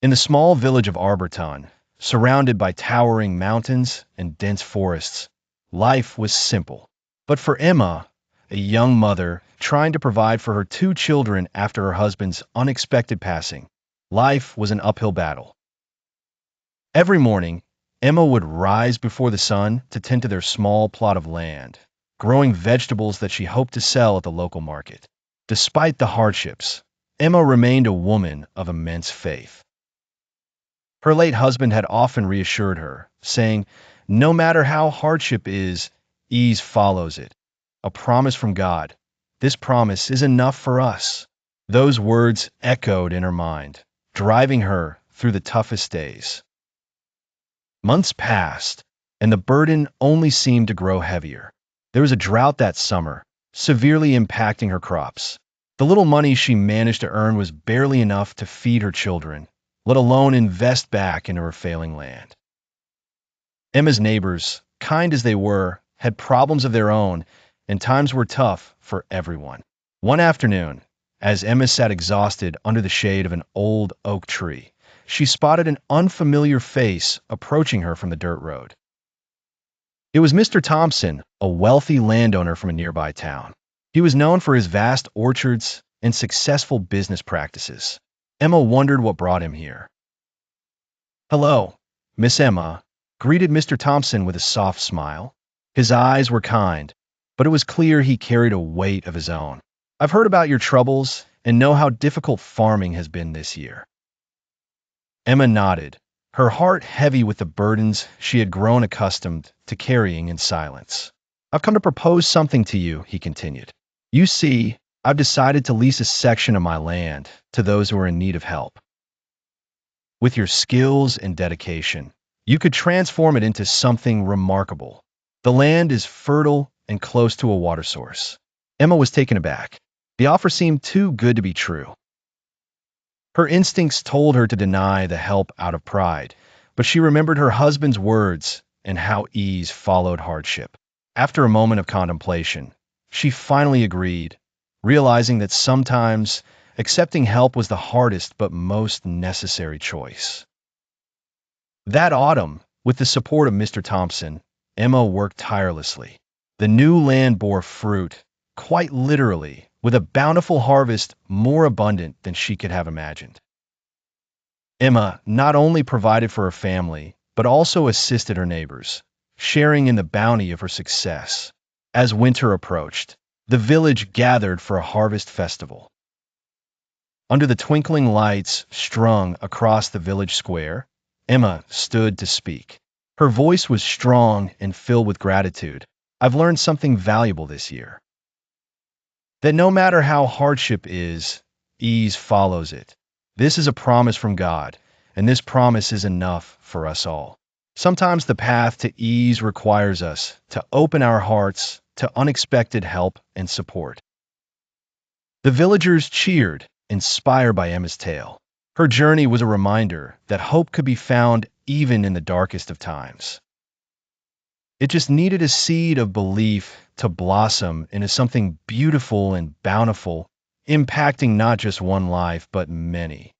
In the small village of Arborton, surrounded by towering mountains and dense forests, life was simple. But for Emma, a young mother trying to provide for her two children after her husband's unexpected passing, life was an uphill battle. Every morning, Emma would rise before the sun to tend to their small plot of land, growing vegetables that she hoped to sell at the local market. Despite the hardships, Emma remained a woman of immense faith. Her late husband had often reassured her, saying, "No matter how hardship is, ease follows it. A promise from God. This promise is enough for us." Those words echoed in her mind, driving her through the toughest days. Months passed, and the burden only seemed to grow heavier. There was a drought that summer, severely impacting her crops. The little money she managed to earn was barely enough to feed her children, let alone invest back into her failing land. Emma's neighbors, kind as they were, had problems of their own, and times were tough for everyone. One afternoon, as Emma sat exhausted under the shade of an old oak tree, she spotted an unfamiliar face approaching her from the dirt road. It was Mr. Thompson, a wealthy landowner from a nearby town. He was known for his vast orchards and successful business practices. Emma wondered what brought him here. "Hello, Miss Emma," greeted Mr. Thompson with a soft smile. His eyes were kind, but it was clear he carried a weight of his own. "I've heard about your troubles and know how difficult farming has been this year." Emma nodded, her heart heavy with the burdens she had grown accustomed to carrying in silence. "I've come to propose something to you," he continued. "You see, I've decided to lease a section of my land to those who are in need of help. With your skills and dedication, you could transform it into something remarkable. The land is fertile and close to a water source." Emma was taken aback. The offer seemed too good to be true. Her instincts told her to deny the help out of pride, but she remembered her husband's words and how ease followed hardship. After a moment of contemplation, she finally agreed, realizing that sometimes accepting help was the hardest but most necessary choice. That autumn, with the support of Mr. Thompson, Emma worked tirelessly. The new land bore fruit, quite literally, with a bountiful harvest more abundant than she could have imagined. Emma not only provided for her family, but also assisted her neighbors, sharing in the bounty of her success. As winter approached, the village gathered for a harvest festival. Under the twinkling lights strung across the village square, Emma stood to speak. Her voice was strong and filled with gratitude. "I've learned something valuable this year. That no matter how hardship is, ease follows it. This is a promise from God, and this promise is enough for us all." Sometimes the path to ease requires us to open our hearts to unexpected help and support. The villagers cheered, inspired by Emma's tale. Her journey was a reminder that hope could be found even in the darkest of times. It just needed a seed of belief to blossom into something beautiful and bountiful, impacting not just one life, but many.